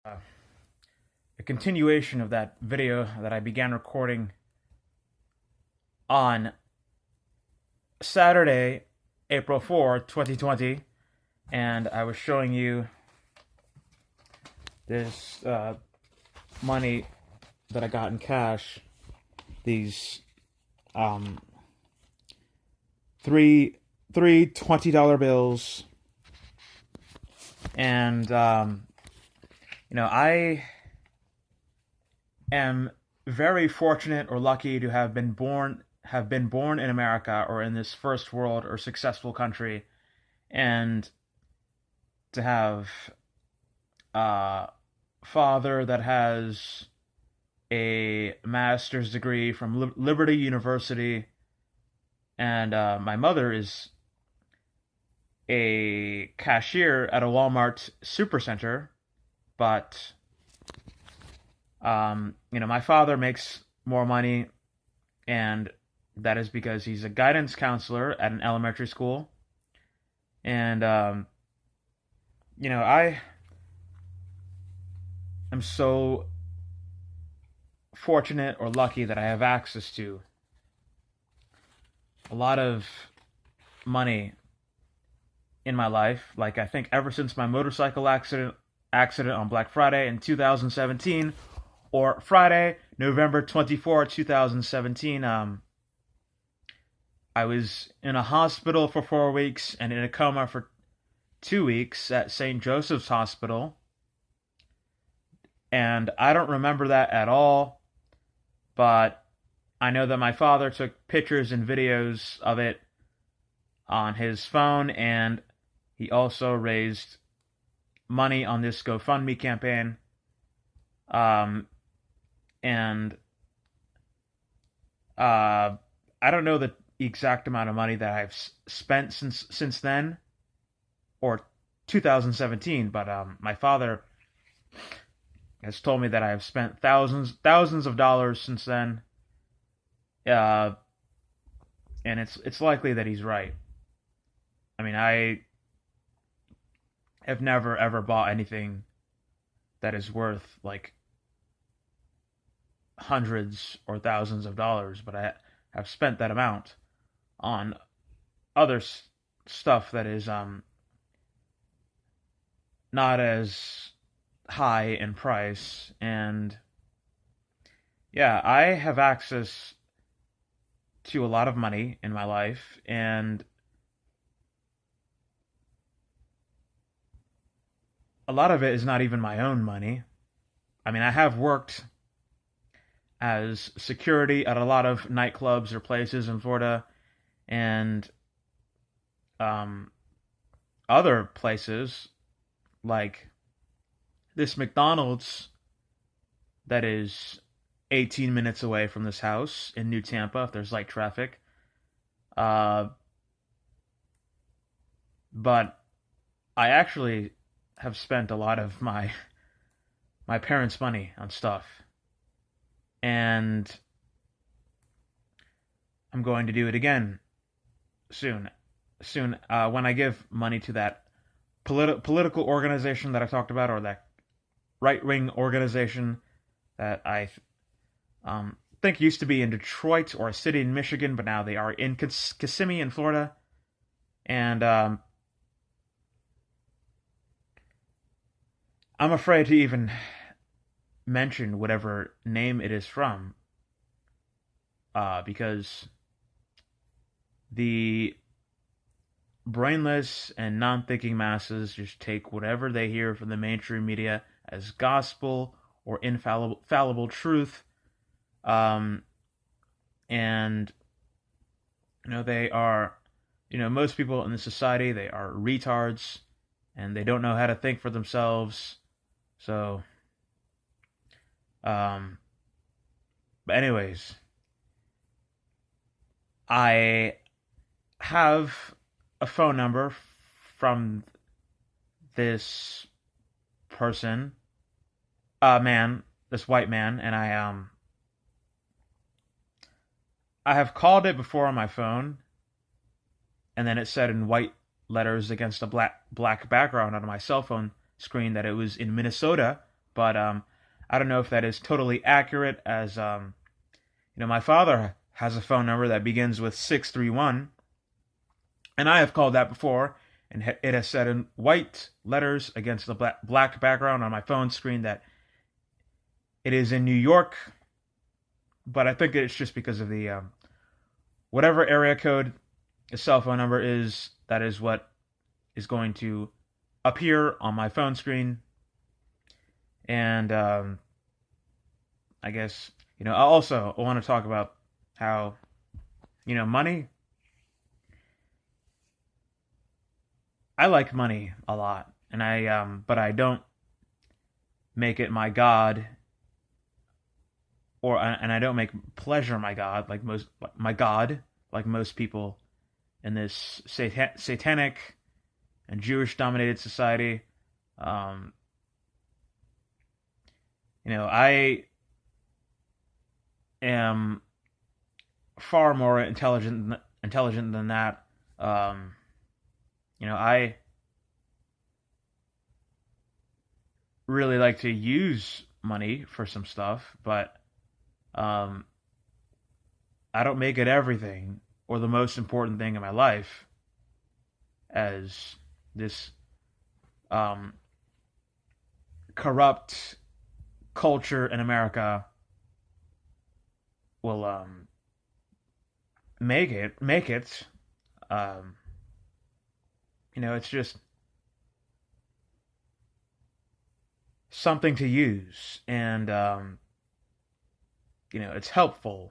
uh, a continuation of that video that I began recording on Saturday, April 4th, 2020, and I was showing you this money that I got in cash. These um, three $20 bills, and I am very fortunate or lucky to have been born in America or in this first world or successful country, and to have a father that has a master's degree from Liberty University, and my mother is a cashier at a Walmart supercenter. But my father makes more money, and that is because he's a guidance counselor at an elementary school. And I am so fortunate or lucky that I have access to a lot of money in my life. Like, I think ever since my motorcycle accident on Black Friday in 2017, or Friday, November 24th, 2017, I was in a hospital for 4 weeks and in a coma for 2 weeks at St. Joseph's Hospital. And I don't remember that at all, but I know that my father took pictures and videos of it on his phone, and he also raised money on this GoFundMe campaign. And I don't know the exact amount of money that I've spent since then, or 2017, but my father has told me that I have spent thousands of dollars since then. Uh, and it's likely that he's right. I mean, I have never ever bought anything that is worth like hundreds or thousands of dollars, but I have spent that amount on other stuff that is not as high in price. And yeah, I have access to a lot of money in my life, and a lot of it is not even my own money. I mean, I have worked as security at a lot of nightclubs or places in Florida, and um, other places like this McDonald's that is 18 minutes away from this house in New Tampa if there's light traffic. Uh, but I actually have spent a lot of my parents' money on stuff, and I'm going to do it again soon. When I give money to that political organization that I talked about, or that right wing organization that I think used to be in Detroit or a city in Michigan, but now they are in Kissimmee in Florida. And I'm afraid to even mention whatever name it is from, because the brainless and non-thinking masses just take whatever they hear from the mainstream media as gospel or infallible truth. um, and they are, most people in the society, they are retards, and they don't know how to think for themselves. So, um, but anyways, I have a phone number from this person, man, this white man, and I have called it before on my phone, and then it said in white letters against a black background on my cell phone screen that it was in Minnesota, but I don't know if that is totally accurate. As my father has a phone number that begins with 631, and I have called that before, and it has said in white letters against the black background on my phone screen that it is in New York. But I think it's just because of the whatever area code a cell phone number is, that is what is going to appear on my phone screen. And I guess, I also want to talk about how, money. I like money a lot, and but I don't make it my god, and I don't make pleasure my god, like most people in this satanic and Jewish dominated society. Um, I am far more intelligent than that. I really like to use money for some stuff, but um, I don't make it everything or the most important thing in my life, as this um, corrupt culture in America will make it. Um, it's just something to use, and it's helpful,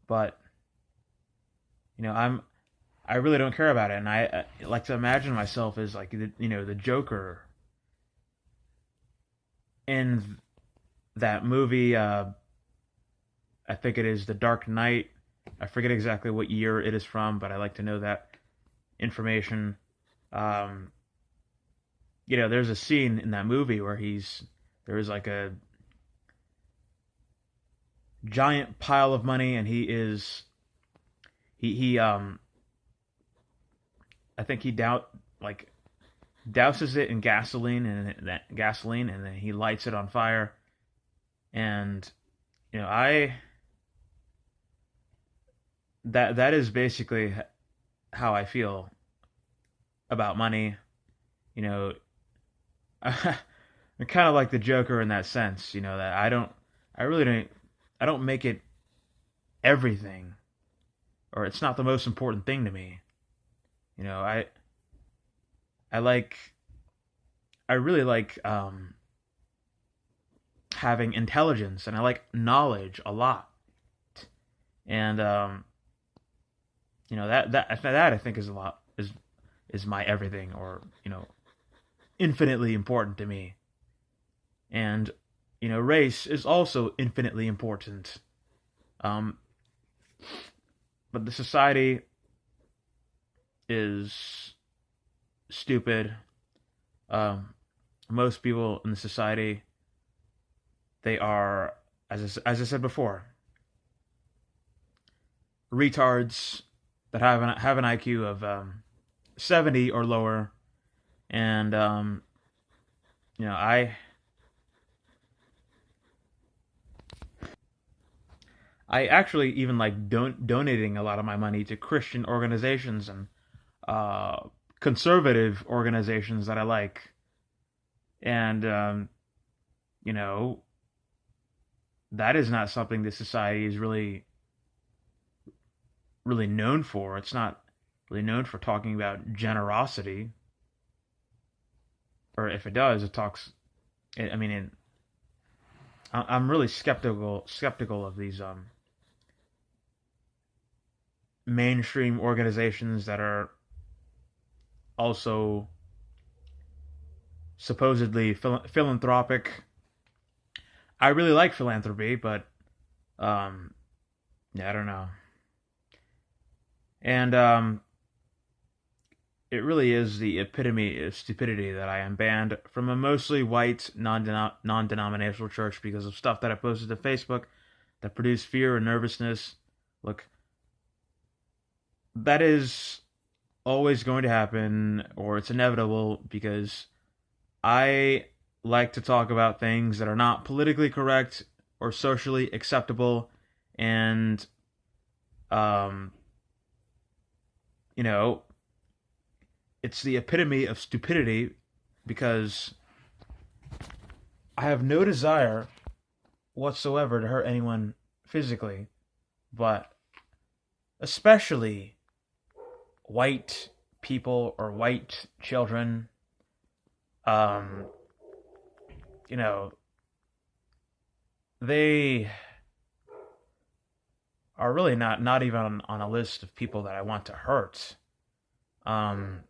but I really don't care about it, and I like to imagine myself as like the Joker in that movie. I think it is The Dark Knight. I forget exactly what year it is from, but I like to know that information. Um, there's a scene in that movie where there is like a giant pile of money, and he I think he douses it in gasoline, and then he lights it on fire. And I that is basically how I feel about money. You know, I'm kind of like the Joker in that sense. That I really I don't make it everything, or it's not the most important thing to me. You know, I like I really like having intelligence, and I like knowledge a lot. And that I think is a lot is my everything, or infinitely important to me. And race is also infinitely important. Um, but the society is stupid. Um, Most people in the society, they are, as I said before, retards that have an IQ of 70 or lower. And I actually even like donating a lot of my money to Christian organizations and uh, conservative organizations that I like. And you know that is not something that society is really known for. It's not really known for talking about generosity, or if it does, it talks. I mean, I'm really skeptical of these mainstream organizations that are also supposedly philanthropic. I really like philanthropy, but um, yeah, I don't know. And it really is the epitome of stupidity that I am banned from a mostly white, non-denominational church because of stuff that I posted to Facebook that produced fear and nervousness. Look, that is always going to happen, or it's inevitable, because I like to talk about things that are not politically correct or socially acceptable, and um, you know, it's the epitome of stupidity because I have no desire whatsoever to hurt anyone physically, but especially white people or white children. Um, you know, they are really not even on a list of people that I want to hurt. Um,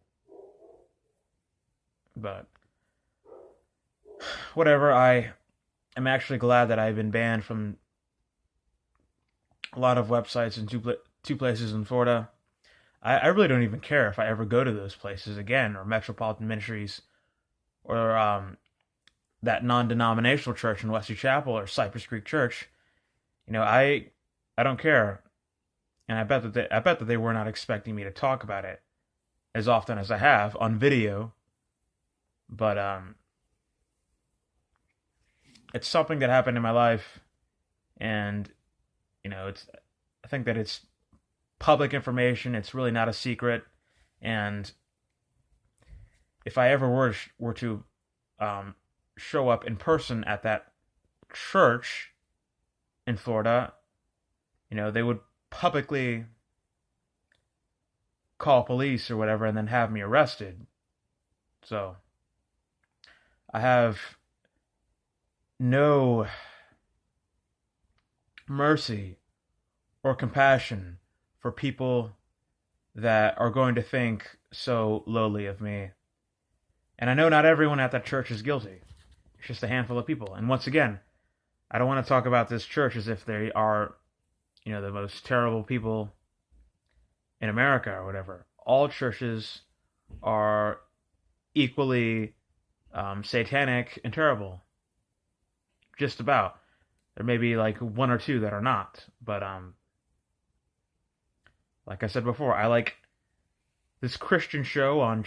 but whatever. I am actually glad that I've been banned from a lot of websites in two places in Florida. I really don't even care if I ever go to those places again, or Metropolitan Ministries, or that non-denominational church in Wesley Chapel, or Cypress Creek Church. I don't care, and I bet that they were not expecting me to talk about it as often as I have on video. But it's something that happened in my life, and it's I think that it's public information. It's really not a secret, and if I ever were to show up in person at that church in Florida, they would publicly call police or whatever, and then have me arrested. So I have no mercy or compassion for people that are going to think so lowly of me. And I know not everyone at that church is guilty. It's just a handful of people. And once again, I don't want to talk about this church as if they are, the most terrible people in America or whatever. All churches are equally satanic and terrible. Just about. There may be like one or two that are not, but like I said before, I like this Christian show on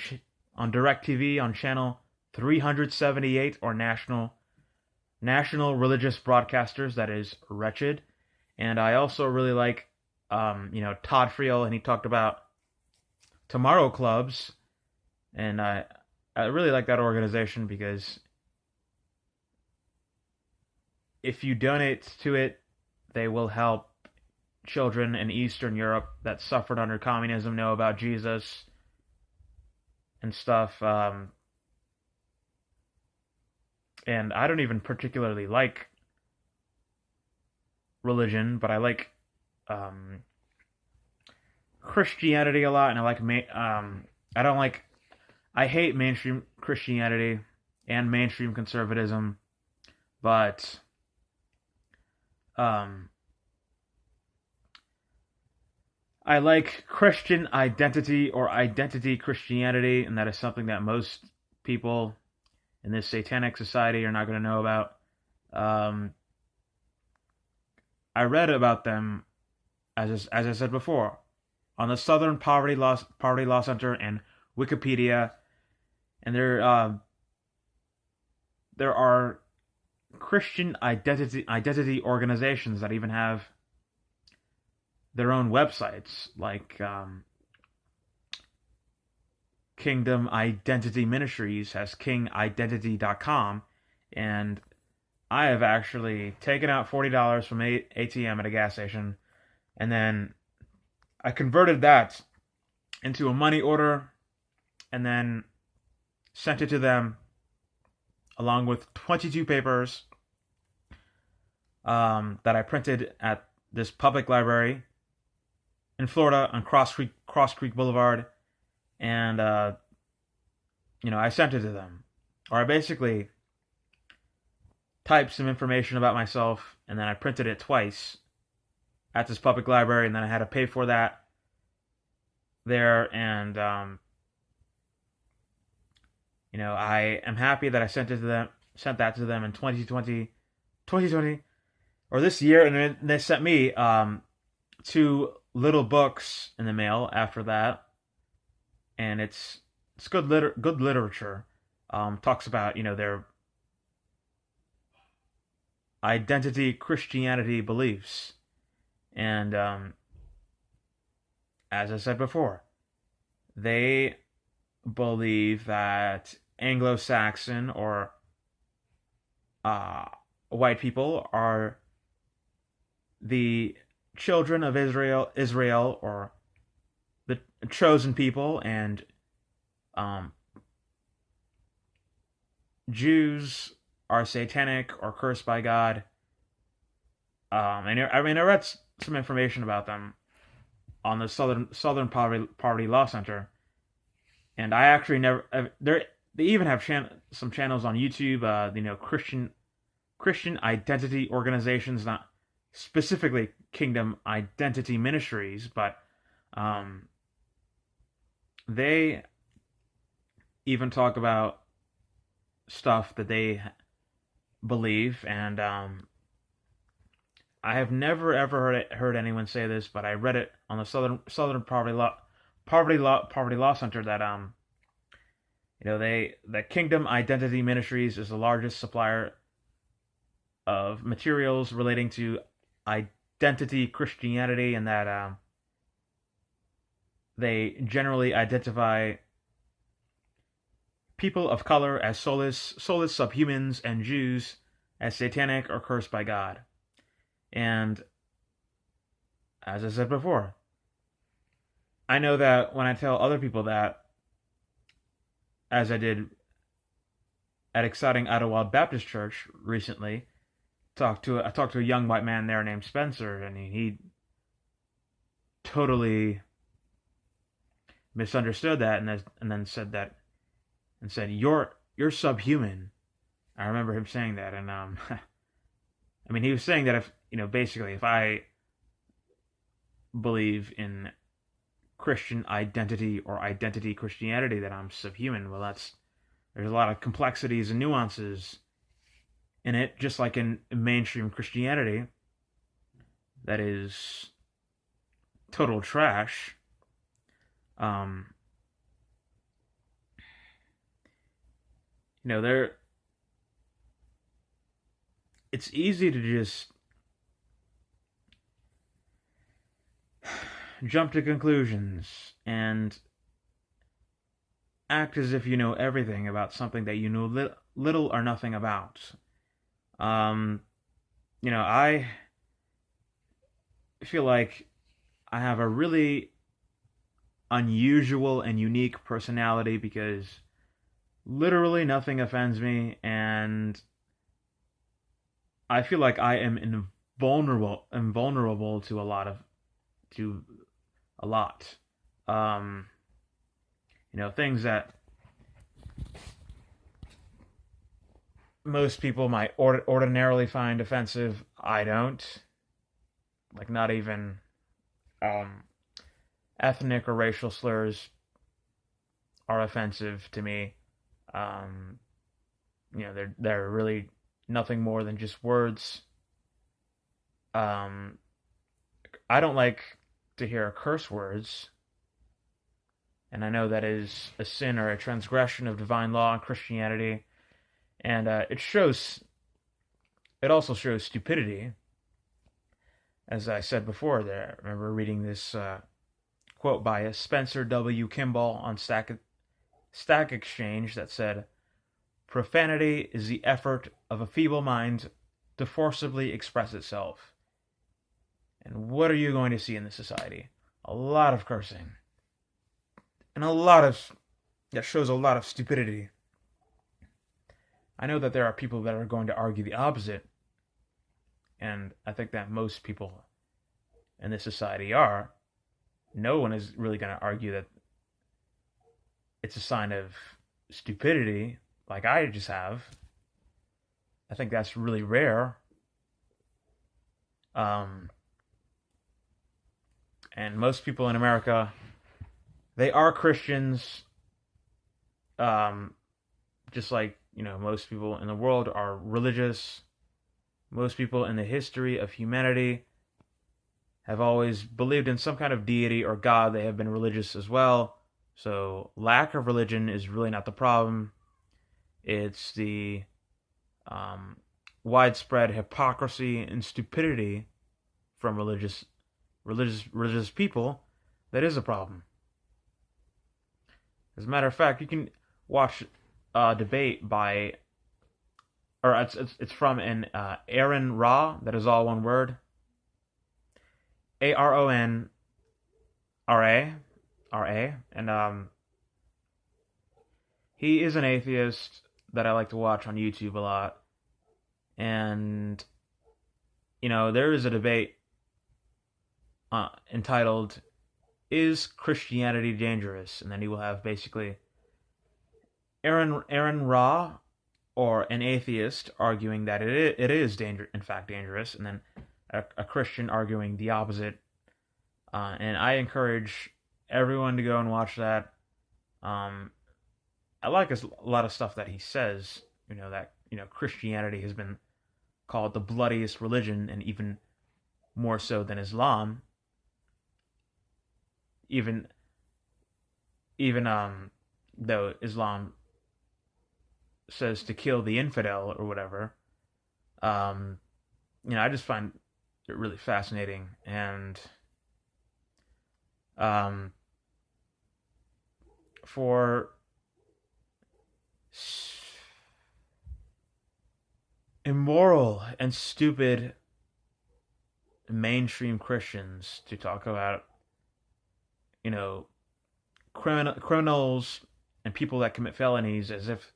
DirecTV on channel 378, or national religious broadcasters, that is Wretched. And I also really like Todd Friel, and he talked about Tomorrow Clubs, and I really like that organization because if you donate to it, they will help children in Eastern Europe that suffered under communism know about Jesus and stuff. And I don't even particularly like religion, but I like Christianity a lot, and I hate mainstream Christianity and mainstream conservatism, but I like Christian identity, or identity Christianity, and that is something that most people in this satanic society are not going to know about. I read about them, as I said before, on the Southern Poverty Law Center and Wikipedia, and there are Christian identity organizations that even have their own websites, like Kingdom Identity Ministries has kingidentity.com, and I have actually taken out $40 from ATM at a gas station, and then I converted that into a money order, and then sent it to them along with 22 papers that I printed at this public library in Florida on Cross Creek Boulevard, and I sent it to them, or I basically typed some information about myself, and then I printed it twice at this public library, and then I had to pay for that there, and I am happy that I sent that to them in 2020, or this year, and then they sent me 2 little books in the mail after that, and it's good literature. Talks about their identity Christianity beliefs. And as I said before, they believe that Anglo-Saxon or uh, white people are the children of Israel, or the chosen people, and um, Jews are satanic or cursed by God. I read some information about them on the Southern Poverty Law Center, and I actually never. They even have some channels on YouTube. Christian identity organizations, not specifically Kingdom Identity Ministries, but um, they even talk about stuff that they believe, and I have never ever heard anyone say this, but I read it on the Southern Poverty Law Center that the Kingdom Identity Ministries is the largest supplier of materials relating to identity Christianity, and that they generally identify people of color as soulless subhumans, and Jews as satanic or cursed by God. And as I said before, I know that when I tell other people that, as I did at Exciting Idlewild Baptist Church recently, I talked to a young white man there named Spencer, and he totally misunderstood that, and then said that, and said, you're subhuman. I remember him saying that, and I mean, he was saying that if basically if I believe in Christian identity or identity Christianity, that I'm subhuman. Well, there's a lot of complexities and nuances in it, just like in mainstream Christianity, that is total trash. There, it's easy to just jump to conclusions and act as if you know everything about something that you know little or nothing about. I feel like I have a really unusual and unique personality because literally nothing offends me, and I feel like I am invulnerable to a lot. Um, things that most people might ordinarily find offensive, I don't. Like, not even ethnic or racial slurs are offensive to me. They're really nothing more than just words. I don't like to hear curse words, and I know that is a sin or a transgression of divine law in Christianity, and it also shows stupidity. As I said before, there, I remember reading this quote by a Spencer W. Kimball on Stack Exchange that said, "Profanity is the effort of a feeble mind to forcibly express itself." And what are you going to see in this society? A lot of cursing. And that shows a lot of stupidity. I know that there are people that are going to argue the opposite, and I think that most people in this society are. No one is really going to argue that it's a sign of stupidity, like I just have. I think that's really rare. And most people in America, they are Christians, just like, most people in the world are religious. Most people in the history of humanity have always believed in some kind of deity or God. They have been religious as well. So lack of religion is really not the problem. It's the widespread hypocrisy and stupidity from religious people that is a problem. As a matter of fact, you can watch a debate by, or it's from an Aaron Ra. That is all one word. ARONRA, and he is an atheist that I like to watch on YouTube a lot. And there is a debate entitled "Is Christianity Dangerous?" And then he will have basically Aaron Ra, or an atheist, arguing that it is in fact dangerous, and then a Christian arguing the opposite. And I encourage everyone to go and watch that. I like a lot of stuff that he says. That Christianity has been called the bloodiest religion, and even more so than Islam. Even though Islam says to kill the infidel or whatever. I just find it really fascinating, and for immoral and stupid mainstream Christians to talk about, criminals and people that commit felonies as if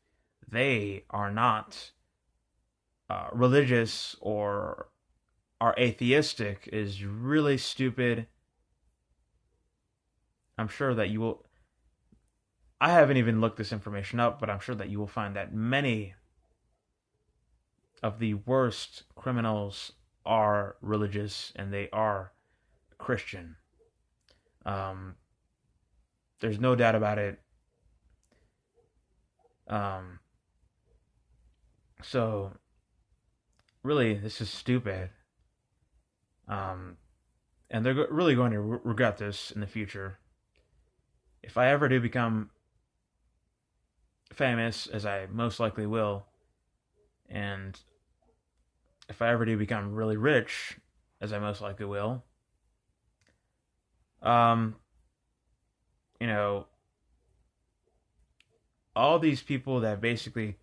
they are not religious or are atheistic is really stupid. I'm sure that you will. I haven't even looked this information up, but I'm sure that you will find that many of the worst criminals are religious and they are Christian. There's no doubt about it. So, really, this is stupid. And they're really going to regret this in the future. If I ever do become famous, as I most likely will, and if I ever do become really rich, as I most likely will, um, you know, all these people that basically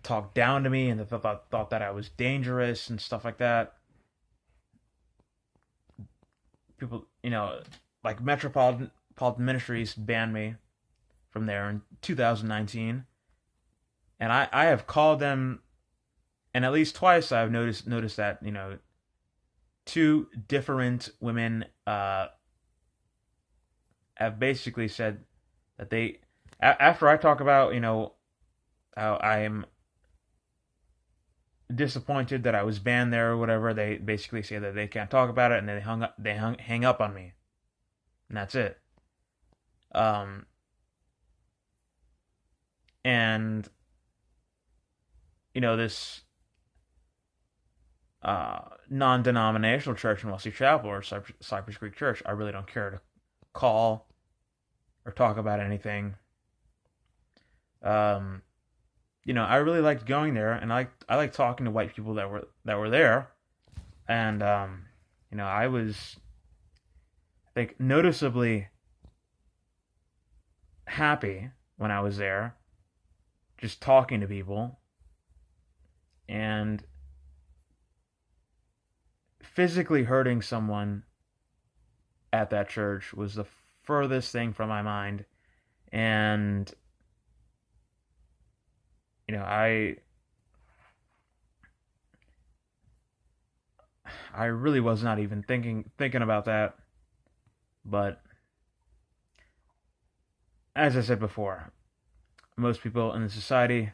talked down to me and thought that I was dangerous and stuff like that. People, like Metropolitan Ministries banned me from there in 2019, and I have called them, and at least twice I've noticed that two different women have basically said that they, after I talk about how I'm disappointed that I was banned there or whatever, they basically say that they can't talk about it, and they hang up on me, and that's it. Um, and this non-denominational church in Wesley Chapel or Cypress Creek Church, I really don't care to call or talk about anything. I really liked going there, and I liked talking to white people that were there, and I was, I think, noticeably happy when I was there, just talking to people, and physically hurting someone at that church was the furthest thing from my mind, and I really was not even thinking about that, but as I said before, most people in the society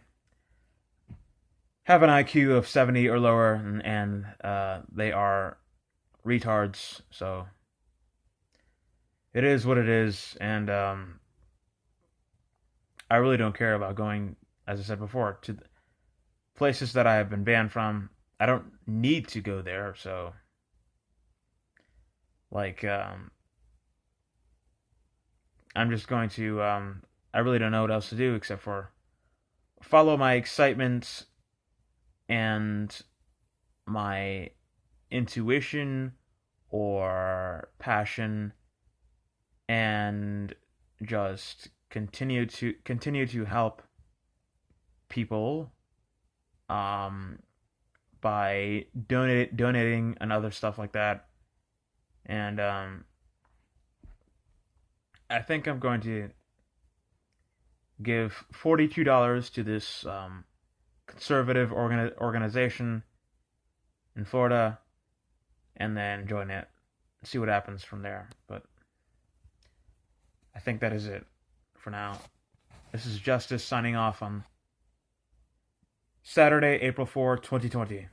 have an IQ of 70 or lower, and they are retards. So it is what it is, and I really don't care about going, as I said before, to places that I have been banned from. I don't need to go there, so like I'm just going to I really don't know what else to do except for follow my excitement and my intuition or passion, and just continue to help people um by donating and other stuff like that. And I think I'm going to give $42 to this conservative organization in Florida, and then join it, see what happens from there. But I think that is it for now. This is Justice signing off on Saturday, April 4th, 2020.